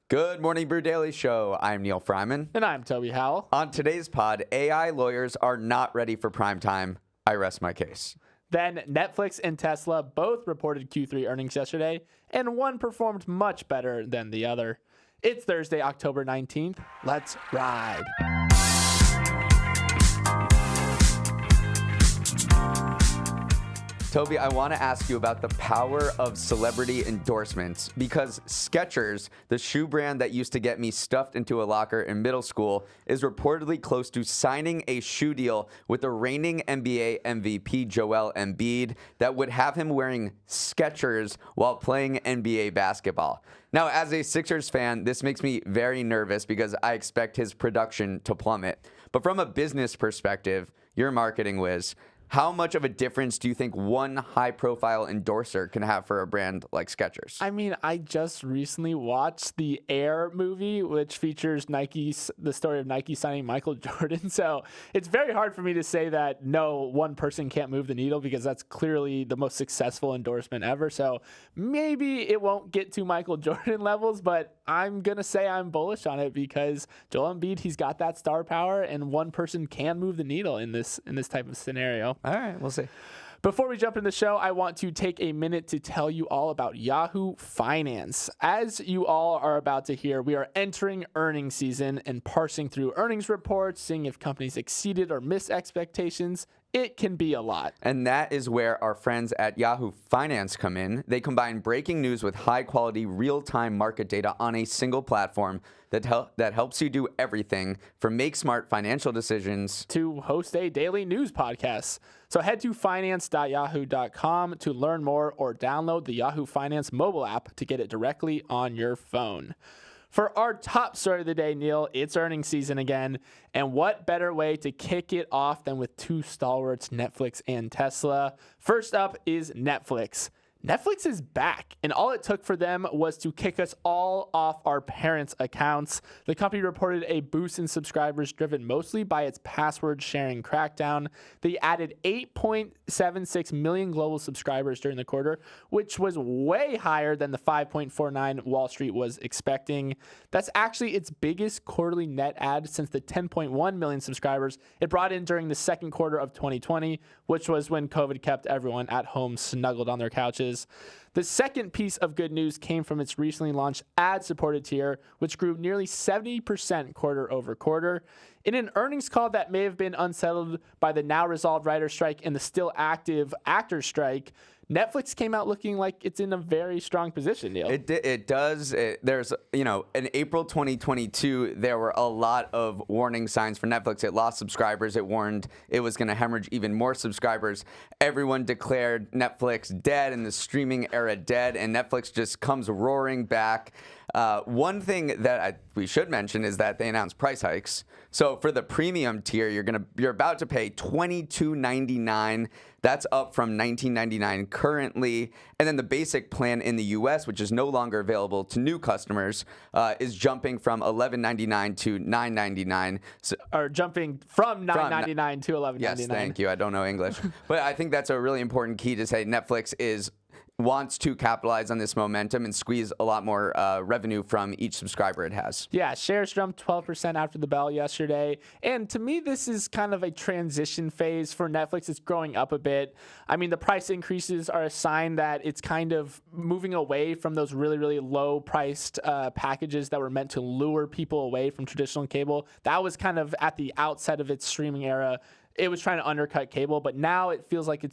Good morning, Brew Daily Show. I'm Neal Fryman. And I'm Toby Howell. On today's pod, AI lawyers are not ready for prime time. I rest my case. Then Netflix and Tesla both reported Q3 earnings yesterday, and one performed much better than the other. It's Thursday, October 19th. Let's ride. Toby, I want to ask you about the power of celebrity endorsements because Skechers, the shoe brand that used to get me stuffed into a locker in middle school, is reportedly close to signing a shoe deal with the reigning NBA MVP Joel Embiid that would have him wearing Skechers while playing NBA basketball. Now, as a Sixers fan, this makes me very nervous because I expect his production to plummet. But from a business perspective, you're a marketing whiz. How much of a difference do you think one high-profile endorser can have for a brand like Skechers? I mean, I just recently watched the Air movie, which features the story of Nike signing Michael Jordan. So it's very hard for me to say that no, one person can't move the needle because that's clearly the most successful endorsement ever. So maybe it won't get to Michael Jordan levels, but I'm going to say I'm bullish on it because Joel Embiid, he's got that star power, and one person can move the needle in this type of scenario. All right, we'll see. Before we jump into the show, I want to take a minute to tell you all about Yahoo Finance. As you all are about to hear, we are entering earnings season and parsing through earnings reports, seeing if companies exceeded or missed expectations. It can be a lot. And that is where our friends at Yahoo Finance come in. They combine breaking news with high-quality, real-time market data on a single platform that helps you do everything from make smart financial decisions to host a daily news podcast. So head to finance.yahoo.com to learn more or download the Yahoo Finance mobile app to get it directly on your phone. For our top story of the day, Neal, it's earnings season again. And what better way to kick it off than with two stalwarts, Netflix and Tesla? First up is Netflix. Netflix is back, and all it took for them was to kick us all off our parents' accounts. The company reported a boost in subscribers driven mostly by its password-sharing crackdown. They added 8.76 million global subscribers during the quarter, which was way higher than the 5.49 Wall Street was expecting. That's actually its biggest quarterly net add since the 10.1 million subscribers it brought in during the second quarter of 2020, which was when COVID kept everyone at home snuggled on their couches. The second piece of good news came from its recently launched ad-supported tier, which grew nearly 70% quarter over quarter. In an earnings call that may have been unsettled by the now resolved writer strike and the still active actor strike, Netflix came out looking like it's in a very strong position, Neal. It does. There's, in April 2022, there were a lot of warning signs for Netflix. It lost subscribers. It warned it was going to hemorrhage even more subscribers. Everyone declared Netflix dead and the streaming era dead, and Netflix just comes roaring back. One thing that we should mention is that they announced price hikes. So for the premium tier, you're about to pay $22.99. That's up from $19.99 currently. And then the basic plan in the U.S., which is no longer available to new customers, is jumping from $11.99 to $9.99. Or jumping from $9.99 to $11.99. Yes, thank you. I don't know English. But I think that's a really important key to say. Netflix wants to capitalize on this momentum and squeeze a lot more revenue from each subscriber it has. Yeah, shares jumped 12% after the bell yesterday. And to me, this is kind of a transition phase for Netflix. It's growing up a bit. I mean, the price increases are a sign that it's kind of moving away from those really, really low-priced packages that were meant to lure people away from traditional cable. That was kind of at the outset of its streaming era. It was trying to undercut cable, but now it feels like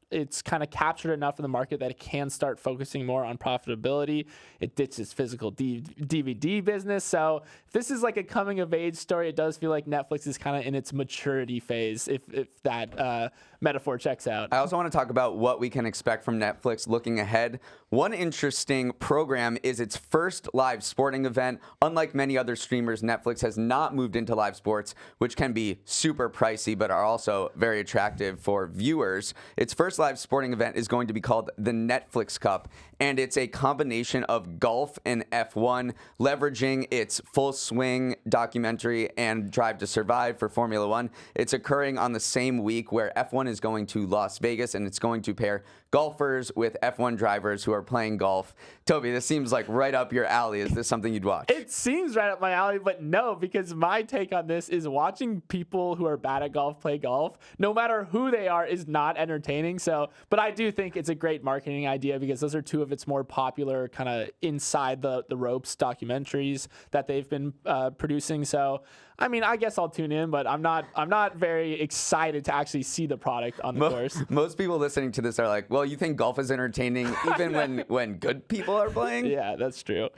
it's kind of captured enough in the market that it can start focusing more on profitability. It ditched its physical DVD business. So if this is like a coming of age story, it does feel like Netflix is kind of in its maturity phase, if that metaphor checks out. I also want to talk about what we can expect from Netflix looking ahead. One interesting program is its first live sporting event. Unlike many other streamers, Netflix has not moved into live sports, which can be super pricey, but are also very attractive for viewers. Its first live sporting event is going to be called the Netflix Cup, and it's a combination of golf and F1, leveraging its Full Swing documentary and Drive to Survive for Formula One. It's occurring on the same week where F1 is going to Las Vegas, and it's going to pair golfers with F1 drivers who are playing golf. Toby, this seems like right up your alley. Is this something you'd watch? It seems right up my alley, but no, because my take on this is watching people who are bad at golf play golf, no matter who they are, is not entertaining. So, but I do think it's a great marketing idea because those are two of its more popular kind of inside the ropes documentaries that they've been producing. So, I mean, I guess I'll tune in, but I'm not very excited to actually see the product on the course. Most people listening to this are like, well, you think golf is entertaining even when good people are playing? Yeah, that's true.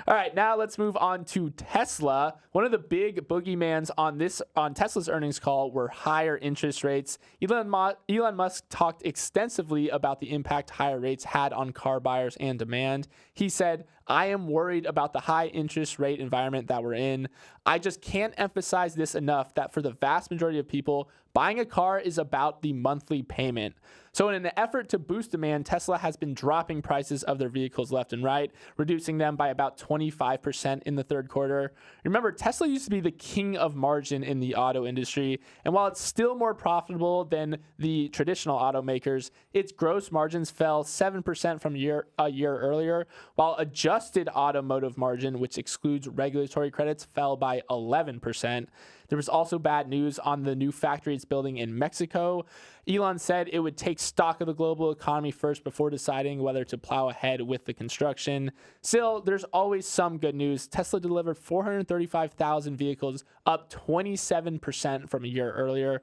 All right, now let's move on to Tesla. One of the big boogeymans on Tesla's earnings call were higher interest rates. Elon Musk talked extensively about the impact higher rates had on car buyers and demand. He said, "I am worried about the high interest rate environment that we're in. I just can't emphasize this enough that for the vast majority of people, buying a car is about the monthly payment." So in an effort to boost demand, Tesla has been dropping prices of their vehicles left and right, reducing them by about 25% in the third quarter. Remember, Tesla used to be the king of margin in the auto industry, and while it's still more profitable than the traditional automakers, its gross margins fell 7% from a year earlier, while adjusted automotive margin, which excludes regulatory credits, fell by 11%. There was also bad news on the new factory it's building in Mexico. Elon said it would take stock of the global economy first before deciding whether to plow ahead with the construction. Still, there's always some good news. Tesla delivered 435,000 vehicles, up 27% from a year earlier.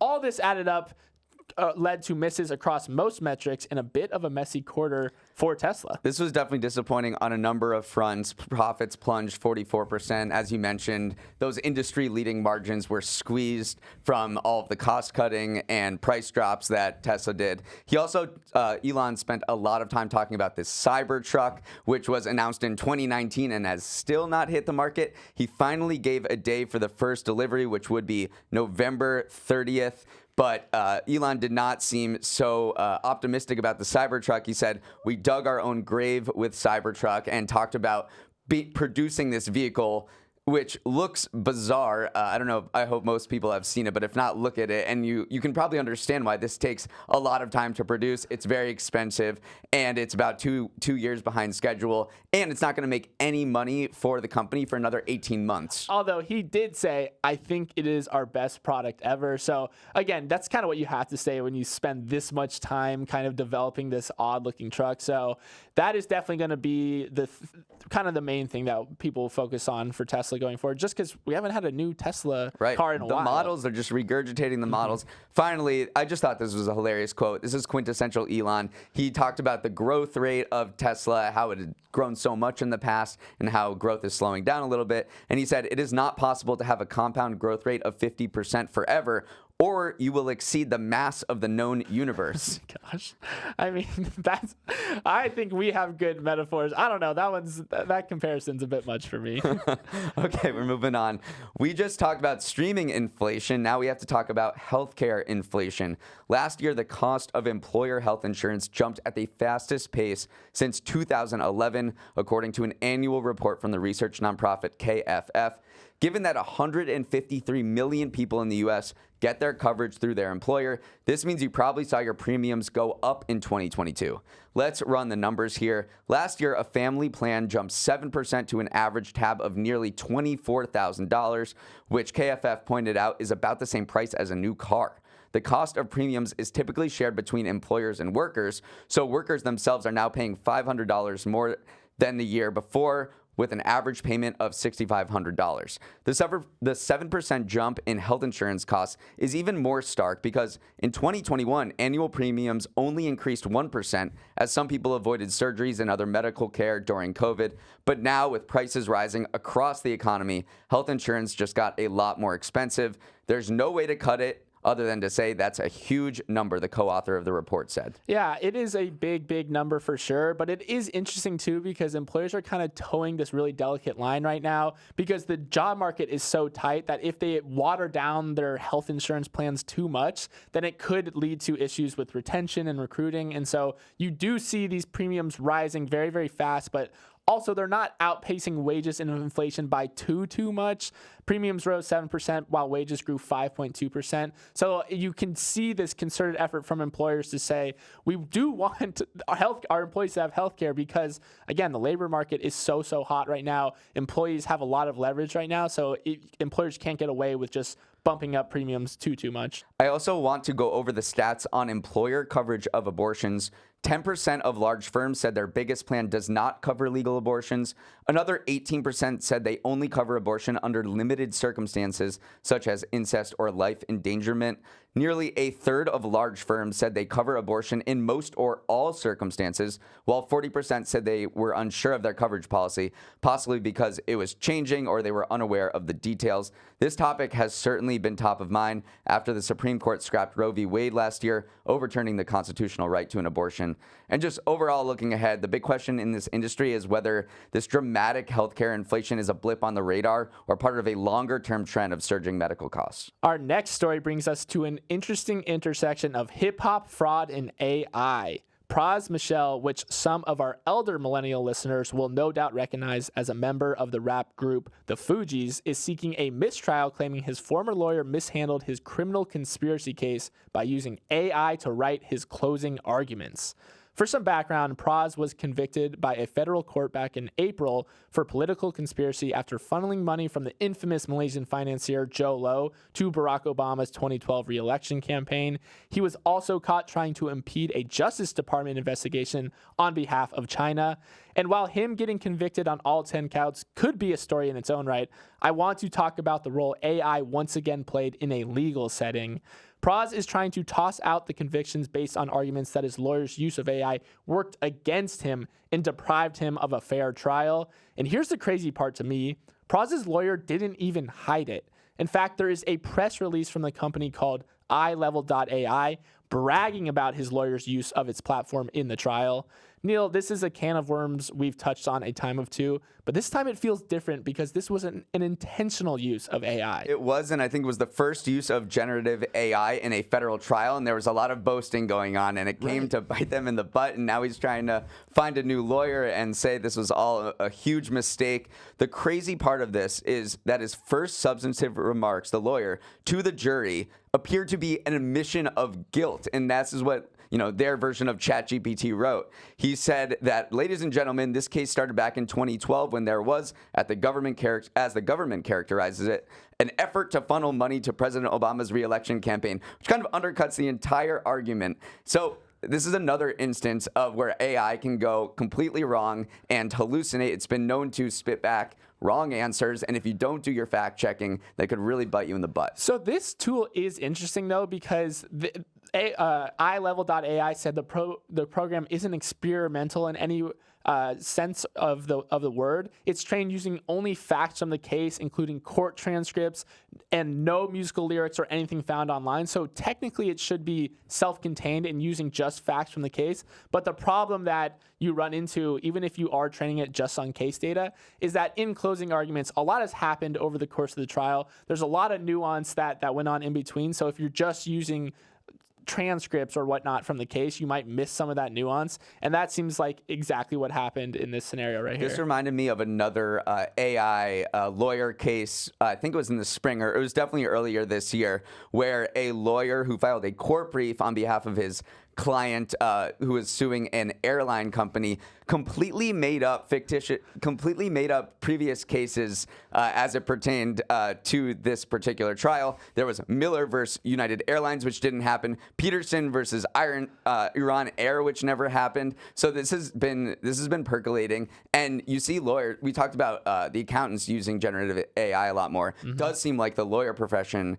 All this added up led to misses across most metrics in a bit of a messy quarter for Tesla. This was definitely disappointing on a number of fronts. Profits plunged 44%. As you mentioned, those industry-leading margins were squeezed from all of the cost-cutting and price drops that Tesla did. He also, Elon spent a lot of time talking about this Cybertruck, which was announced in 2019 and has still not hit the market. He finally gave a day for the first delivery, which would be November 30th. But Elon did not seem so optimistic about the Cybertruck. He said, "We dug our own grave with Cybertruck," and talked about producing this vehicle, which looks bizarre. I don't know. I hope most people have seen it, but if not, look at it. And you can probably understand why this takes a lot of time to produce. It's very expensive, and it's about two years behind schedule. And it's not going to make any money for the company for another 18 months. Although he did say, "I think it is our best product ever." So again, that's kind of what you have to say when you spend this much time kind of developing this odd looking truck. So that is definitely going to be kind of the main thing that people focus on for Tesla going forward, just because we haven't had a new Tesla car in a while. The models, they're just regurgitating the models. Finally, I just thought this was a hilarious quote. This is quintessential Elon. He talked about the growth rate of Tesla, how it had grown so much in the past, and how growth is slowing down a little bit. And he said, "It is not possible to have a compound growth rate of 50% forever, or you will exceed the mass of the known universe." Gosh, I mean, I think we have good metaphors. I don't know. That comparison's a bit much for me. Okay, we're moving on. We just talked about streaming inflation. Now we have to talk about healthcare inflation. Last year, the cost of employer health insurance jumped at the fastest pace since 2011, according to an annual report from the research nonprofit KFF. Given that 153 million people in the U.S. get their coverage through their employer, this means you probably saw your premiums go up in 2022. Let's run the numbers here. Last year, a family plan jumped 7% to an average tab of nearly $24,000, which KFF pointed out is about the same price as a new car. The cost of premiums is typically shared between employers and workers, so workers themselves are now paying $500 more than the year before, with an average payment of $6,500. The 7% jump in health insurance costs is even more stark because in 2021, annual premiums only increased 1% as some people avoided surgeries and other medical care during COVID. But now, with prices rising across the economy, health insurance just got a lot more expensive. There's no way to cut it. other than to say that's a huge number, the co-author of the report said. Yeah, it is a big number for sure, but it is interesting too because employers are kind of towing this really delicate line right now because the job market is so tight that if they water down their health insurance plans too much, then it could lead to issues with retention and recruiting. And so you do see these premiums rising very fast, but also, they're not outpacing wages and inflation by too much. Premiums rose 7% while wages grew 5.2%. So you can see this concerted effort from employers to say, we do want our employees to have health care because, again, the labor market is so hot right now. Employees have a lot of leverage right now, so employers can't get away with just bumping up premiums too much. I also want to go over the stats on employer coverage of abortions. 10% of large firms said their biggest plan does not cover legal abortions. Another 18% said they only cover abortion under limited circumstances, such as incest or life endangerment. Nearly a third of large firms said they cover abortion in most or all circumstances, while 40% said they were unsure of their coverage policy, possibly because it was changing or they were unaware of the details. This topic has certainly been top of mind after the Supreme Court scrapped Roe v. Wade last year, overturning the constitutional right to an abortion. And just overall looking ahead, the big question in this industry is whether this dramatic healthcare inflation is a blip on the radar or part of a longer-term trend of surging medical costs. Our next story brings us to an interesting intersection of hip-hop, fraud, and AI. Pras Michel, which some of our elder millennial listeners will no doubt recognize as a member of the rap group The Fugees, is seeking a mistrial claiming his former lawyer mishandled his criminal conspiracy case by using AI to write his closing arguments. For some background, Pras was convicted by a federal court back in April for political conspiracy after funneling money from the infamous Malaysian financier Joe Low to Barack Obama's 2012 re-election campaign. He was also caught trying to impede a Justice Department investigation on behalf of China. And while him getting convicted on all 10 counts could be a story in its own right, I want to talk about the role AI once again played in a legal setting. Pras is trying to toss out the convictions based on arguments that his lawyer's use of AI worked against him and deprived him of a fair trial. And here's the crazy part to me. Pras's lawyer didn't even hide it. In fact, there is a press release from the company called iLevel.ai bragging about his lawyer's use of its platform in the trial. Neal, this is a can of worms we've touched on a time of two, but this time it feels different because this was an intentional use of AI. It was, and I think it was the first use of generative AI in a federal trial, and there was a lot of boasting going on, and it came to bite them in the butt, and now he's trying to find a new lawyer and say this was all a huge mistake. The crazy part of this is that his first substantive remarks, the lawyer, to the jury appeared to be an admission of guilt, and that's what their version of ChatGPT wrote. He said that, ladies and gentlemen, this case started back in 2012 when there was, as the government characterizes it, an effort to funnel money to President Obama's re-election campaign, which kind of undercuts the entire argument. So this is another instance of where AI can go completely wrong and hallucinate. It's been known to spit back wrong answers, and if you don't do your fact checking, they could really bite you in the butt. So this tool is interesting though because iLevel.ai said the program isn't experimental in any sense of the word. It's trained using only facts from the case, including court transcripts and no musical lyrics or anything found online. So technically it should be self-contained and using just facts from the case. But the problem that you run into, even if you are training it just on case data, is that in closing arguments, a lot has happened over the course of the trial. There's a lot of nuance that went on in between. So if you're just using transcripts or whatnot from the case, you might miss some of that nuance. And that seems like exactly what happened in this scenario right here. This reminded me of another AI lawyer case. I think it was in the spring, or it was definitely earlier this year, where a lawyer who filed a court brief on behalf of his client who was suing an airline company completely made up previous cases as it pertained to this particular trial. There was Miller versus United Airlines, which didn't happen. Peterson versus Iran Air, which never happened. So this has been percolating, and you see lawyers. We talked about the accountants using generative AI a lot more. Does seem like the lawyer profession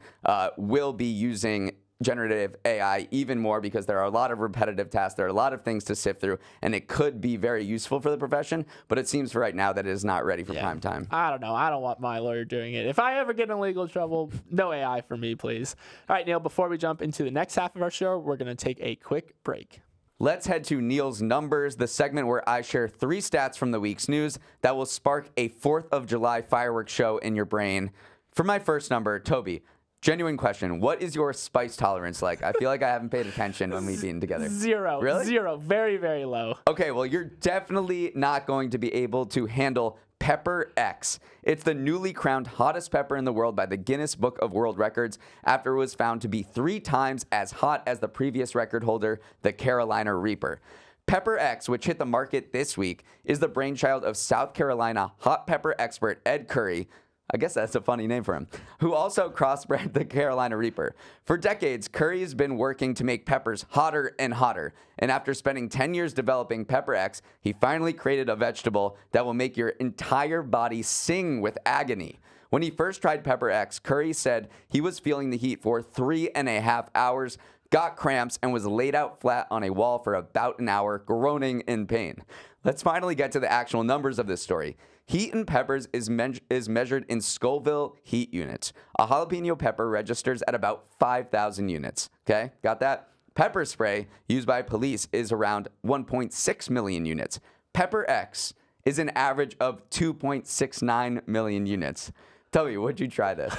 will be using generative AI even more because there are a lot of repetitive tasks. There are a lot of things to sift through, and it could be very useful for the profession, but it seems right now that it is not ready for prime time. I don't know. I don't want my lawyer doing it. If I ever get in legal trouble, no AI for me, please. All right, Neal, before we jump into the next half of our show, we're going to take a quick break. Let's head to Neal's Numbers, the segment where I share 3 stats from the week's news that will spark a 4th of July fireworks show in your brain. For my first number, Toby, genuine question. What is your spice tolerance like? I feel like I haven't paid attention when we've been together. 0. Really? 0. Very, very low. Okay, well, you're definitely not going to be able to handle Pepper X. It's the newly crowned hottest pepper in the world by the Guinness Book of World Records after it was found to be 3 times as hot as the previous record holder, the Carolina Reaper. Pepper X, which hit the market this week, is the brainchild of South Carolina hot pepper expert Ed Curry. I guess that's a funny name for him, who also crossbred the Carolina Reaper. For decades, Curry has been working to make peppers hotter and hotter. And after spending 10 years developing Pepper X, he finally created a vegetable that will make your entire body sing with agony. When he first tried Pepper X, Curry said he was feeling the heat for 3.5 hours, got cramps, and was laid out flat on a wall for about an hour, groaning in pain. Let's finally get to the actual numbers of this story. Heat in peppers is measured in Scoville heat units. A jalapeno pepper registers at about 5,000 units. Okay, got that? Pepper spray used by police is around 1.6 million units. Pepper X is an average of 2.69 million units. Toby, would you try this?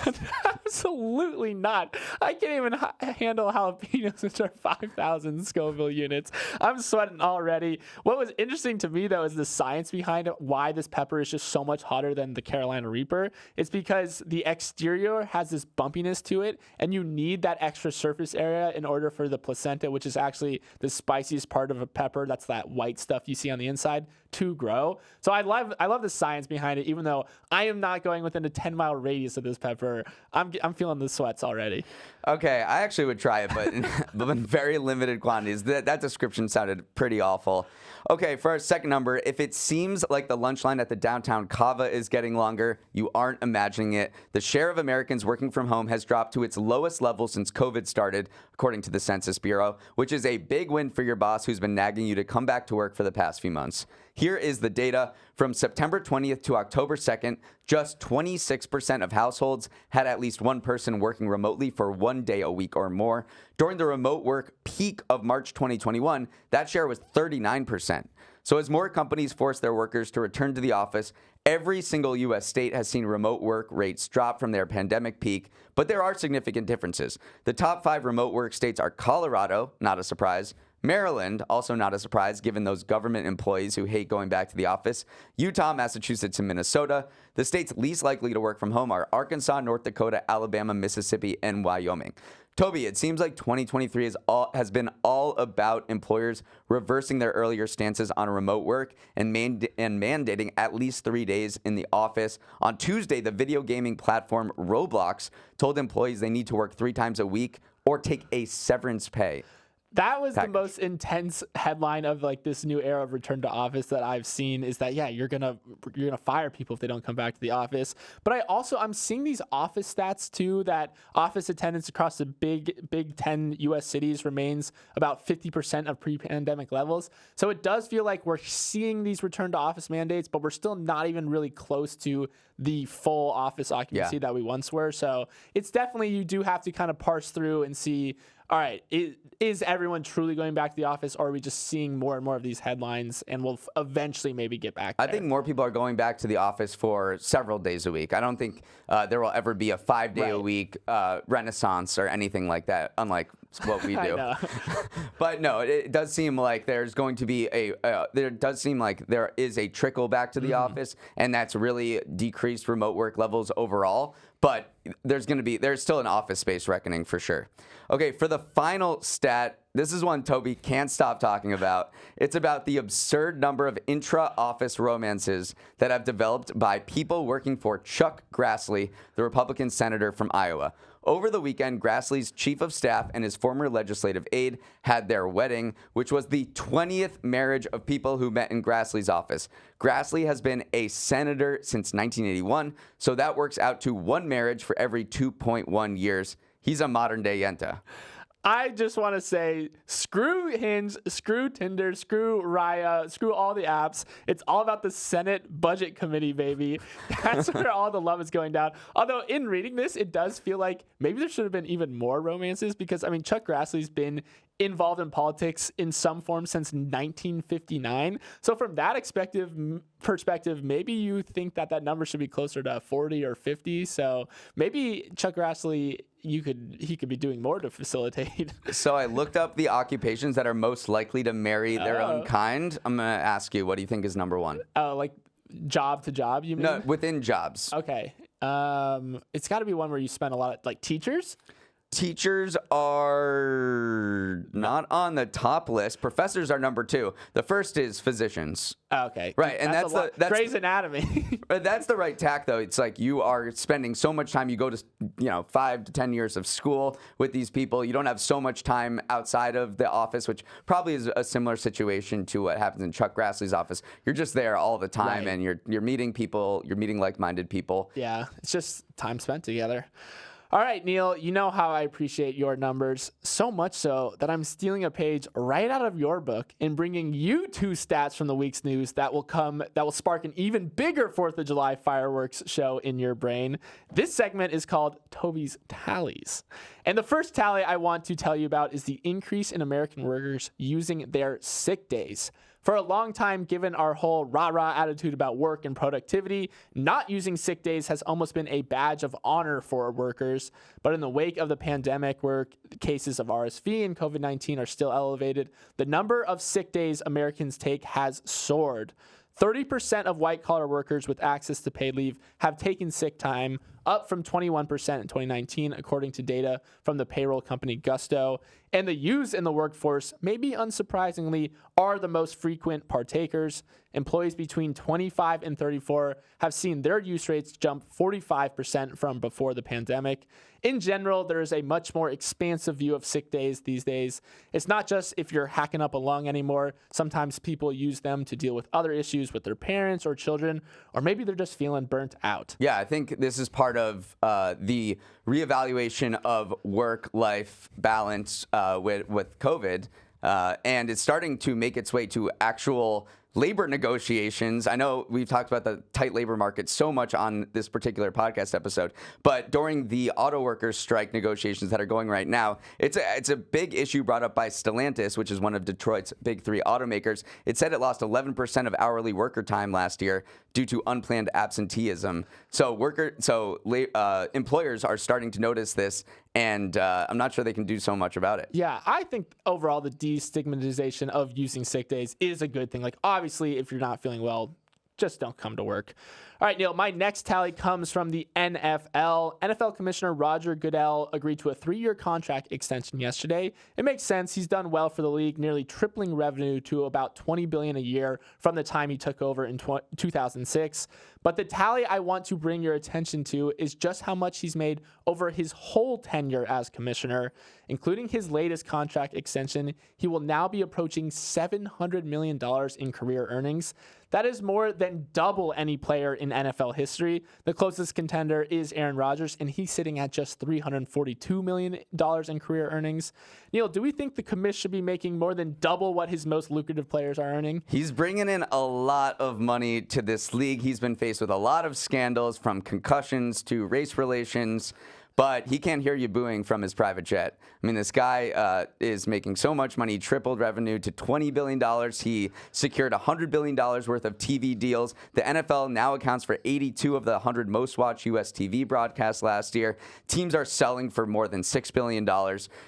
Absolutely not. I can't even handle jalapenos, which are 5,000 Scoville units. I'm sweating already. What was interesting to me, though, is the science behind why this pepper is just so much hotter than the Carolina Reaper. It's because the exterior has this bumpiness to it, and you need that extra surface area in order for the placenta, which is actually the spiciest part of a pepper. That's that white stuff you see on the inside, to grow. So I love the science behind it, even though I am not going within a 10-mile radius of this pepper. I'm feeling the sweats already. Okay, I actually would try it, but in very limited quantities. That description sounded pretty awful. Okay, for our second number, if it seems like the lunch line at the downtown Cava is getting longer, you aren't imagining it. The share of Americans working from home has dropped to its lowest level since COVID started, according to the Census Bureau, which is a big win for your boss who's been nagging you to come back to work for the past few months. Here is the data. From September 20th to October 2nd, just 26% of households had at least one person working remotely for 1 day a week or more. During the remote work peak of March 2021, that share was 39%. So as more companies force their workers to return to the office, every single U.S. state has seen remote work rates drop from their pandemic peak, but there are significant differences. The top 5 remote work states are Colorado, not a surprise, Maryland, also not a surprise given those government employees who hate going back to the office, Utah, Massachusetts, and Minnesota. The states least likely to work from home are Arkansas, North Dakota, Alabama, Mississippi, and Wyoming. Toby, it seems like 2023 has been all about employers reversing their earlier stances on remote work and mandating at least 3 days in the office. On Tuesday, the video gaming platform Roblox told employees they need to work 3 times a week or take a severance pay. That was the most intense headline of like this new era of return to office that I've seen, is that, yeah, you're gonna fire people if they don't come back to the office. But I'm seeing these office stats too, that office attendance across the big 10 U.S. cities remains about 50% of pre-pandemic levels. So it does feel like we're seeing these return to office mandates, but we're still not even really close to the full office occupancy that we once were. So it's definitely, you do have to kind of parse through and see, all right, is everyone truly going back to the office, or are we just seeing more and more of these headlines and we'll eventually maybe get back there? I think more people are going back to the office for several days a week. I don't think there will ever be a 5-day-a-week renaissance or anything like that, unlike what we do. But no, it does seem like there's going to be there is a trickle back to the office, and that's really decreased remote work levels overall. But there's still an office space reckoning for sure. Okay, for the final stat, this is one Toby can't stop talking about. It's about the absurd number of intra-office romances that have developed by people working for Chuck Grassley, the Republican senator from Iowa. Over the weekend, Grassley's chief of staff and his former legislative aide had their wedding, which was the 20th marriage of people who met in Grassley's office. Grassley has been a senator since 1981, so that works out to one marriage for every 2.1 years. He's a modern-day Yenta. I just want to say, screw Hinge, screw Tinder, screw Raya, screw all the apps. It's all about the Senate Budget Committee, baby. That's where all the love is going down. Although in reading this, it does feel like maybe there should have been even more romances because, I mean, Chuck Grassley's been involved in politics in some form since 1959. So from that perspective, maybe you think that number should be closer to 40 or 50. So maybe Chuck Grassley, he could be doing more to facilitate. So I looked up the occupations that are most likely to marry their own kind. I'm going to ask you, what do you think is number one? Like job to job, you mean? No, within jobs. Okay. It's got to be one where you spend a lot of, like, teachers? Teachers are not on the top list. Professors are number 2. The first is physicians. Okay. Right, and that's Grey's Anatomy. That's the right tack, though. It's like you are spending so much time. You go to 5 to 10 years of school with these people. You don't have so much time outside of the office, which probably is a similar situation to what happens in Chuck Grassley's office. You're just there all the time, right. and you're meeting people. You're meeting like-minded people. Yeah, it's just time spent together. All right, Neal, you know how I appreciate your numbers, so much so that I'm stealing a page right out of your book and bringing you 2 stats from the week's news that will spark an even bigger 4th of July fireworks show in your brain. This segment is called Toby's Tallies. And the first tally I want to tell you about is the increase in American workers using their sick days. For a long time, given our whole rah-rah attitude about work and productivity, not using sick days has almost been a badge of honor for workers. But in the wake of the pandemic, where cases of RSV and COVID-19 are still elevated, the number of sick days Americans take has soared. 30% of white-collar workers with access to paid leave have taken sick time, up from 21% in 2019, according to data from the payroll company Gusto. And the youths in the workforce, maybe unsurprisingly, are the most frequent partakers. Employees between 25 and 34 have seen their use rates jump 45% from before the pandemic. In general, there is a much more expansive view of sick days these days. It's not just if you're hacking up a lung anymore. Sometimes people use them to deal with other issues with their parents or children, or maybe they're just feeling burnt out. Yeah, I think this is part of the reevaluation of work-life balance with COVID, and it's starting to make its way to actual labor negotiations. I know we've talked about the tight labor market so much on this particular podcast episode, but during the auto workers strike negotiations that are going right now, it's a big issue brought up by Stellantis, which is one of Detroit's big 3 automakers. It said it lost 11% of hourly worker time last year due to unplanned absenteeism. So employers are starting to notice this, and I'm not sure they can do so much about it. Yeah, I think overall the destigmatization of using sick days is a good thing. Like, obviously, if you're not feeling well, just don't come to work. All right, Neal, my next tally comes from the NFL. NFL Commissioner Roger Goodell agreed to a 3-year contract extension yesterday. It makes sense. He's done well for the league, nearly tripling revenue to about $20 billion a year from the time he took over in 2006. But the tally I want to bring your attention to is just how much he's made over his whole tenure as commissioner, including his latest contract extension. He will now be approaching $700 million in career earnings. That is more than double any player in NFL history. The closest contender is Aaron Rodgers, and he's sitting at just $342 million in career earnings. Neal, do we think the commish should be making more than double what his most lucrative players are earning? He's bringing in a lot of money to this league. He's been faced with a lot of scandals, from concussions to race relations, but he can't hear you booing from his private jet. I mean, this guy is making so much money. He tripled revenue to $20 billion. He secured $100 billion worth of TV deals. The NFL now accounts for 82 of the 100 most watched U.S. TV broadcasts last year. Teams are selling for more than $6 billion.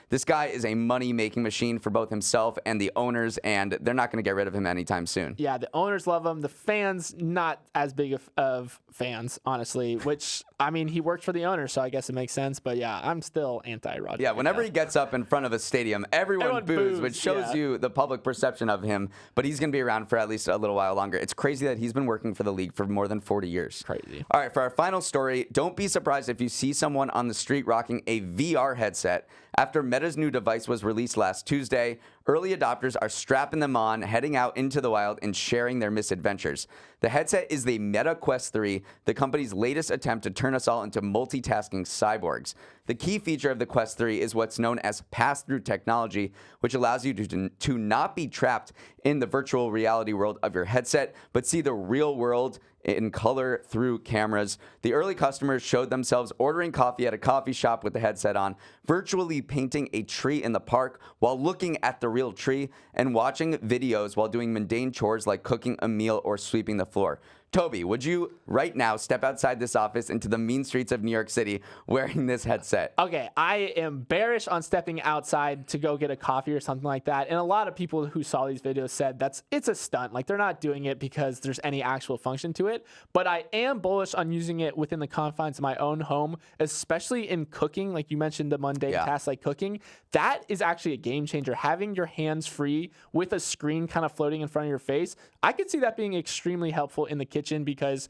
This guy is a money-making machine for both himself and the owners, and they're not going to get rid of him anytime soon. Yeah, the owners love him. The fans, not as big of fans, honestly, which, I mean, he worked for the owners, so I guess it makes sense. But yeah, I'm still anti-Roger. Yeah, whenever he gets up in front of a stadium, everyone boos, which shows you the public perception of him. But he's going to be around for at least a little while longer. It's crazy that he's been working for the league for more than 40 years. Crazy. All right, for our final story, don't be surprised if you see someone on the street rocking a VR headset After Meta's new device was released last Tuesday, early adopters are strapping them on, heading out into the wild, and sharing their misadventures. The headset is the Meta Quest 3, the company's latest attempt to turn us all into multitasking cyborgs. The key feature of the Quest 3 is what's known as pass-through technology, which allows you to not be trapped in the virtual reality world of your headset, but see the real world in color through cameras. The early customers showed themselves ordering coffee at a coffee shop with the headset on, virtually painting a tree in the park while looking at the real tree, and watching videos while doing mundane chores like cooking a meal or sweeping the floor. Toby, would you right now step outside this office into the mean streets of New York City wearing this headset? Okay, I am bearish on stepping outside to go get a coffee or something like that. And a lot of people who saw these videos said it's a stunt. Like, they're not doing it because there's any actual function to it. But I am bullish on using it within the confines of my own home, especially in cooking. Like you mentioned, the mundane tasks like cooking. That is actually a game changer. Having your hands free with a screen kind of floating in front of your face, I could see that being extremely helpful in the kitchen because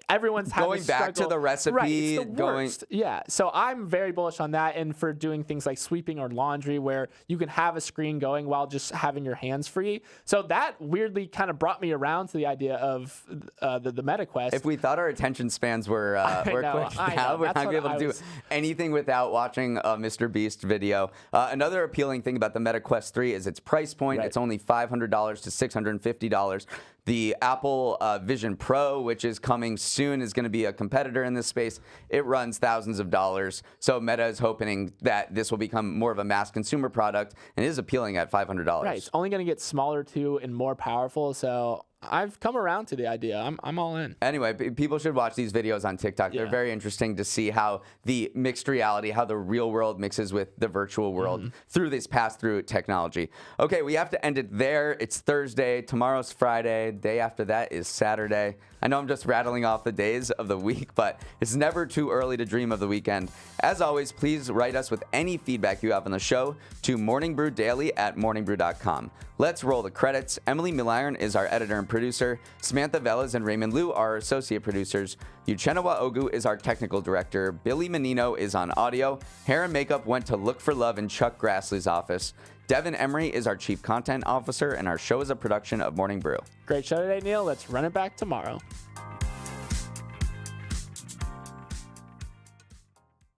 everyone's going back to the recipe. Right, it's the worst. Yeah, so I'm very bullish on that, and for doing things like sweeping or laundry where you can have a screen going while just having your hands free. So that weirdly kind of brought me around to the idea of the Meta Quest. If we thought our attention spans were quick now, we're not going to be able to do anything without watching a Mr. Beast video. Another appealing thing about the Meta Quest 3 is its price point. Right. It's only $500 to $650. The Apple Vision Pro, which is coming soon, is going to be a competitor in this space. It runs thousands of dollars. So Meta is hoping that this will become more of a mass consumer product and is appealing at $500. Right. It's only going to get smaller too and more powerful. So I've come around to the idea. I'm all in. Anyway, people should watch these videos on TikTok. They're very interesting to see how the mixed reality, how the real world mixes with the virtual world through this pass-through technology. Okay, we have to end it there. It's Thursday. Tomorrow's Friday. Day after that is Saturday. I know I'm just rattling off the days of the week, but it's never too early to dream of the weekend. As always, please write us with any feedback you have on the show to morningbrewdaily@morningbrew.com. Let's roll the credits. Emily Milliron is our editor and producer. Samantha Velez and Raymond Liu are our associate producers. Uchenna Ogu is our technical director. Billy Menino is on audio. Hair and makeup went to Look for Love in Chuck Grassley's office. Devin Emery is our chief content officer, and our show is a production of Morning Brew. Great show today, Neal. Let's run it back tomorrow.